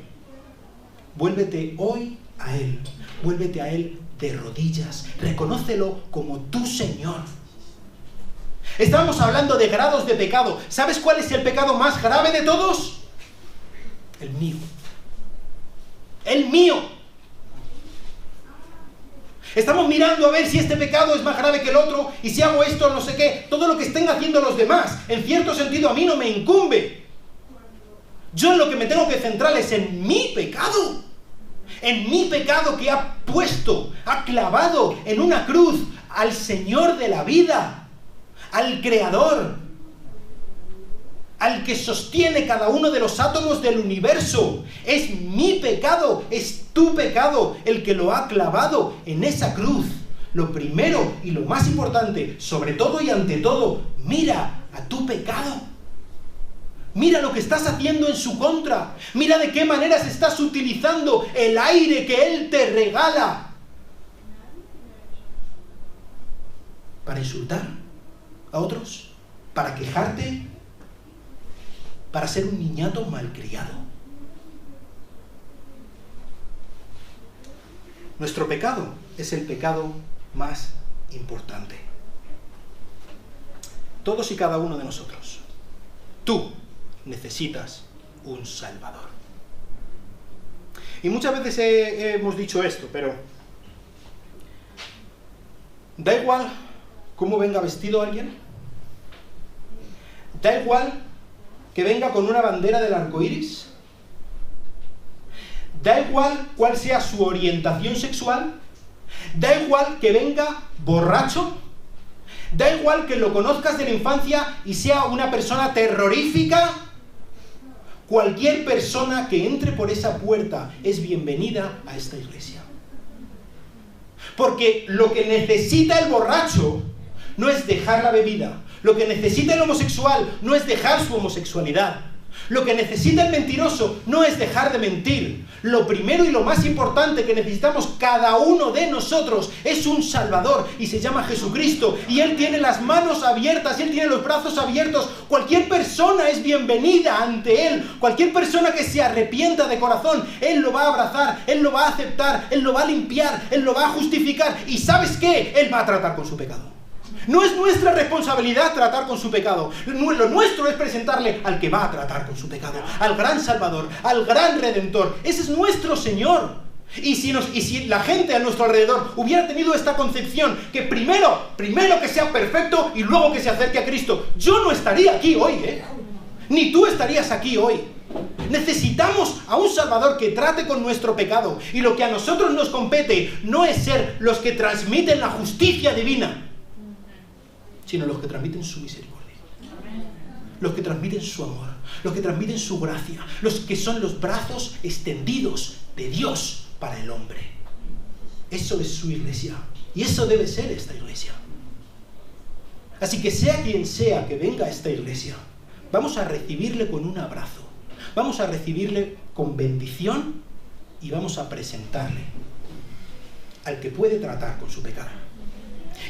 vuélvete hoy a Él. Vuélvete a Él de rodillas. Reconócelo como tu Señor. Estamos hablando de grados de pecado. ¿Sabes cuál es el pecado más grave de todos? El mío. El mío. Estamos mirando a ver si este pecado es más grave que el otro, y si hago esto, no sé qué. Todo lo que estén haciendo los demás, en cierto sentido, a mí no me incumbe. Yo en lo que me tengo que centrar es en mi pecado. En mi pecado que ha puesto, ha clavado en una cruz al Señor de la vida, al Creador, al que sostiene cada uno de los átomos del universo. Es mi pecado, es tu pecado el que lo ha clavado en esa cruz. Lo primero y lo más importante, sobre todo y ante todo, mira a tu pecado. Mira lo que estás haciendo en su contra. Mira de qué maneras estás utilizando el aire que Él te regala para insultar a otros, para quejarte, para ser un niñato malcriado. Nuestro pecado es el pecado más importante. Todos y cada uno de nosotros. Tú necesitas un Salvador. Y muchas veces hemos dicho esto, pero da igual cómo venga vestido alguien, da igual que venga con una bandera del arco iris, da igual cuál sea su orientación sexual, da igual que venga borracho, da igual que lo conozcas de la infancia y sea una persona terrorífica. Cualquier persona que entre por esa puerta es bienvenida a esta iglesia. Porque lo que necesita el borracho no es dejar la bebida. Lo que necesita el homosexual no es dejar su homosexualidad. Lo que necesita el mentiroso no es dejar de mentir. Lo primero y lo más importante que necesitamos cada uno de nosotros es un Salvador, y se llama Jesucristo, y Él tiene las manos abiertas, Él tiene los brazos abiertos. Cualquier persona es bienvenida ante Él. Cualquier persona que se arrepienta de corazón, Él lo va a abrazar, Él lo va a aceptar, Él lo va a limpiar, Él lo va a justificar. ¿Y sabes qué? Él va a tratar con su pecado. No es nuestra responsabilidad tratar con su pecado. Lo nuestro es presentarle al que va a tratar con su pecado, al gran Salvador, al gran Redentor. Ese es nuestro Señor. Y si la gente a nuestro alrededor hubiera tenido esta concepción, que primero que sea perfecto y luego que se acerque a Cristo, yo no estaría aquí hoy, ni tú estarías aquí hoy. Necesitamos a un Salvador que trate con nuestro pecado. Y lo que a nosotros nos compete no es ser los que transmiten la justicia divina, sino los que transmiten su misericordia, los que transmiten su amor, los que transmiten su gracia, los que son los brazos extendidos de Dios para el hombre. Eso es su iglesia, y eso debe ser esta iglesia. Así que sea quien sea que venga a esta iglesia, vamos a recibirle con un abrazo, vamos a recibirle con bendición, y vamos a presentarle al que puede tratar con su pecado.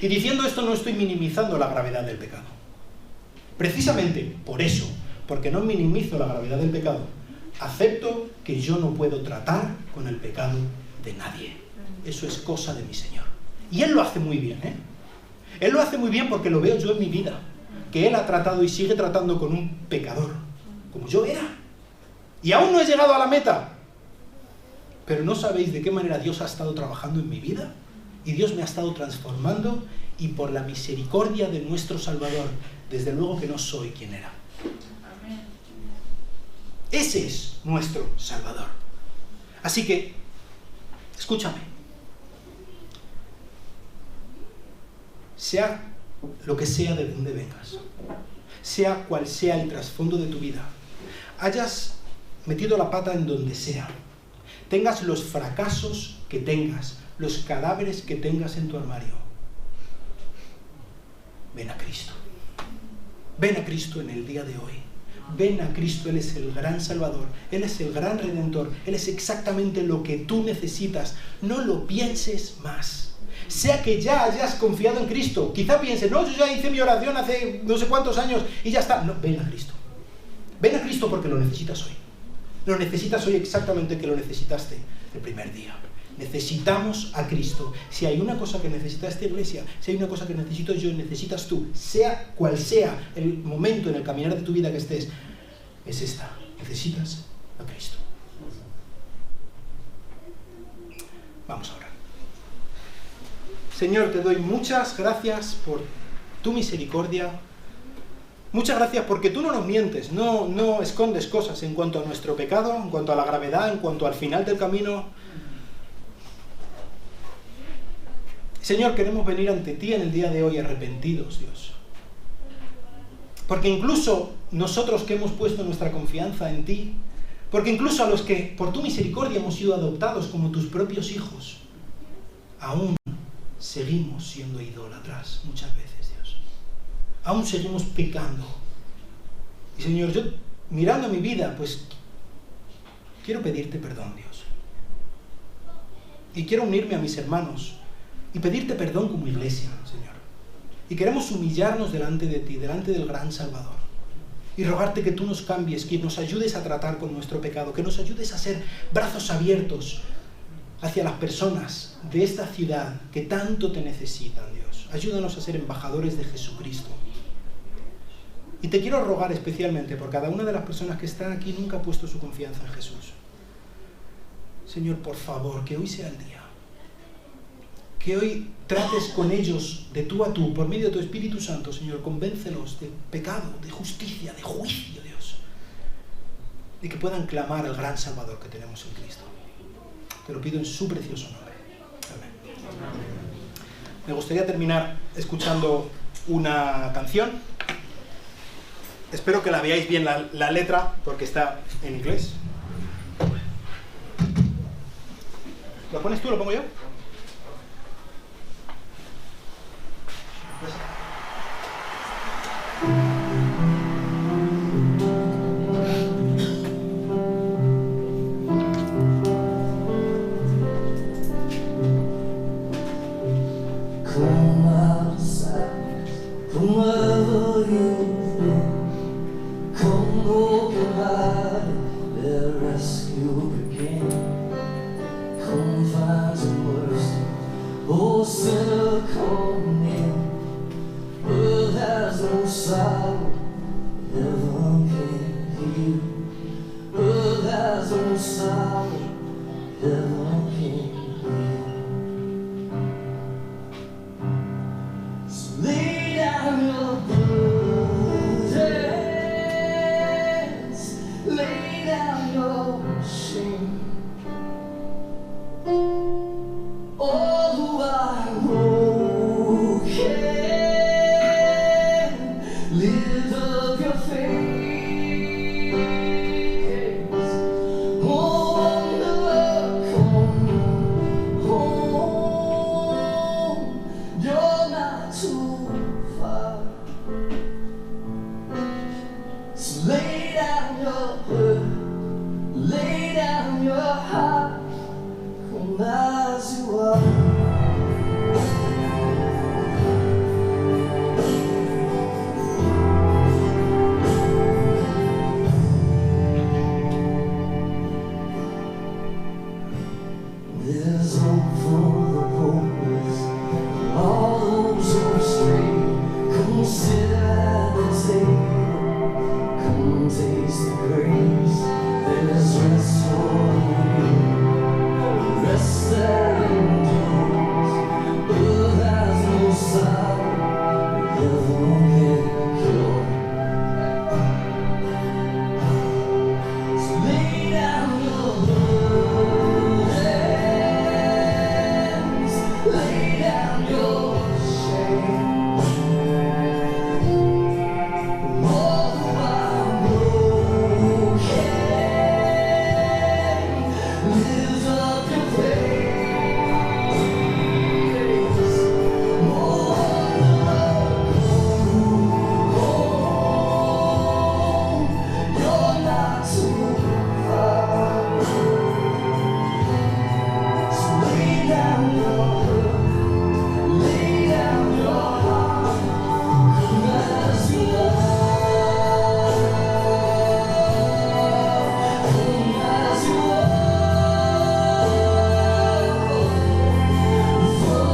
Y diciendo esto no estoy minimizando la gravedad del pecado. Precisamente por eso, porque no minimizo la gravedad del pecado, acepto que yo no puedo tratar con el pecado de nadie. Eso es cosa de mi Señor. Y Él lo hace muy bien, Él lo hace muy bien porque lo veo yo en mi vida, que Él ha tratado y sigue tratando con un pecador, como yo era. Y aún no he llegado a la meta. Pero no sabéis de qué manera Dios ha estado trabajando en mi vida. Y Dios me ha estado transformando, y por la misericordia de nuestro Salvador, desde luego que no soy quien era. Ese es nuestro Salvador. Así que, escúchame. Sea lo que sea de donde vengas, sea cual sea el trasfondo de tu vida, hayas metido la pata en donde sea, tengas los fracasos que tengas, los cadáveres que tengas en tu armario, ven a Cristo. Ven a Cristo en el día de hoy. Ven a Cristo, Él es el gran Salvador, Él es el gran Redentor, Él es exactamente lo que tú necesitas. No lo pienses más. Sea que ya hayas confiado en Cristo, quizá pienses, no, yo ya hice mi oración hace no sé cuántos años y ya está. No, ven a Cristo. Ven a Cristo porque lo necesitas hoy. Lo necesitas hoy exactamente que lo necesitaste el primer día. Necesitamos a Cristo. Si hay una cosa que necesita esta iglesia, si hay una cosa que necesito yo, necesitas tú, sea cual sea el momento en el caminar de tu vida que estés, es esta. Necesitas a Cristo. Vamos a orar. Señor, te doy muchas gracias por tu misericordia. Muchas gracias porque tú no nos mientes, no escondes cosas en cuanto a nuestro pecado, en cuanto a la gravedad, en cuanto al final del camino. Señor, queremos venir ante ti en el día de hoy arrepentidos, Dios. Porque incluso nosotros que hemos puesto nuestra confianza en ti, porque incluso a los que por tu misericordia hemos sido adoptados como tus propios hijos, aún seguimos siendo idólatras muchas veces, Dios. Aún seguimos pecando. Y Señor, yo mirando mi vida, pues quiero pedirte perdón, Dios. Y quiero unirme a mis hermanos y pedirte perdón como iglesia, Señor. Y queremos humillarnos delante de ti, delante del gran Salvador. Y rogarte que tú nos cambies, que nos ayudes a tratar con nuestro pecado, que nos ayudes a ser brazos abiertos hacia las personas de esta ciudad que tanto te necesitan, Dios. Ayúdanos a ser embajadores de Jesucristo. Y te quiero rogar especialmente por cada una de las personas que están aquí nunca ha puesto su confianza en Jesús. Señor, por favor, que hoy sea el día. Que hoy trates con ellos de tú a tú, por medio de tu Espíritu Santo, Señor. Convéncelos de pecado, de justicia, de juicio, Dios. Y que puedan clamar al gran Salvador que tenemos en Cristo. Te lo pido en su precioso nombre. Amén. Me gustaría terminar escuchando una canción. Espero que la veáis bien la letra, porque está en inglés. ¿Lo pones tú o lo pongo yo? Pues rescue begin. Confines of mercy, oh sinner, come near. Earth has no sorrow, heaven can heal. Earth has no sorrow, heaven can heal. So lay down your burdens, lay down your shame. All who are broken, lift up your face. Oh, wanderer, come home. You're not too far. So lay down your burden, lay down your heart. Come as you are. There's hope for the hopeless, all those who stray. Come sit at the table, come taste the grace. There's rest for you, rest that endures. Earth has no sorrow, heaven can cure. So lay down your burdens, lay down your shame. All who are broken, lift up your face. Oh, home, you're not too far. So lay down your burden, lay down your heart. Come as you are, come as you are. For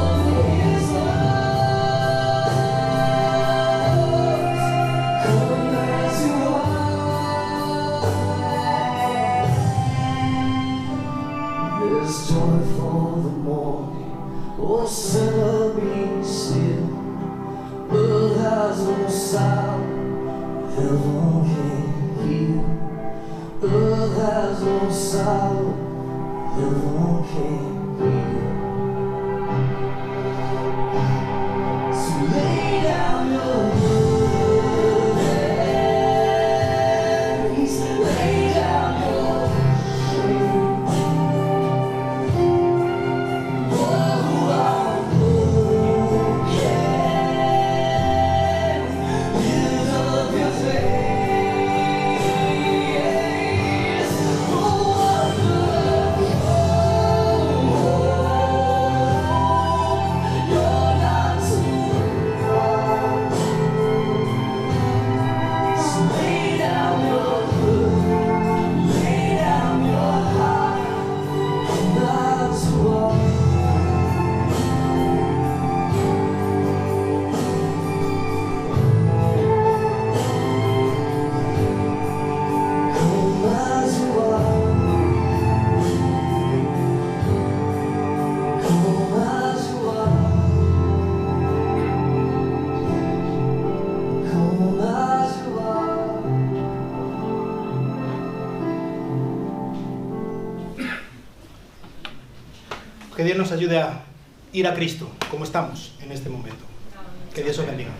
His love, come as you are. There's joy for the morning, oh sinner, be still. Earth has no sorrow, heaven can heal. Earth has no sorrow, heaven can heal. So lay down your burdens, lay down your shame. All who are broken, lift up your face. Oh, wanderer, come home. You're not too far. So lay down your burden, lay down your heart. Come as you are. Come as you are. Come as you are. Come as you are. Que Dios nos ayude a ir a Cristo, como estamos en este momento. Que Dios os bendiga.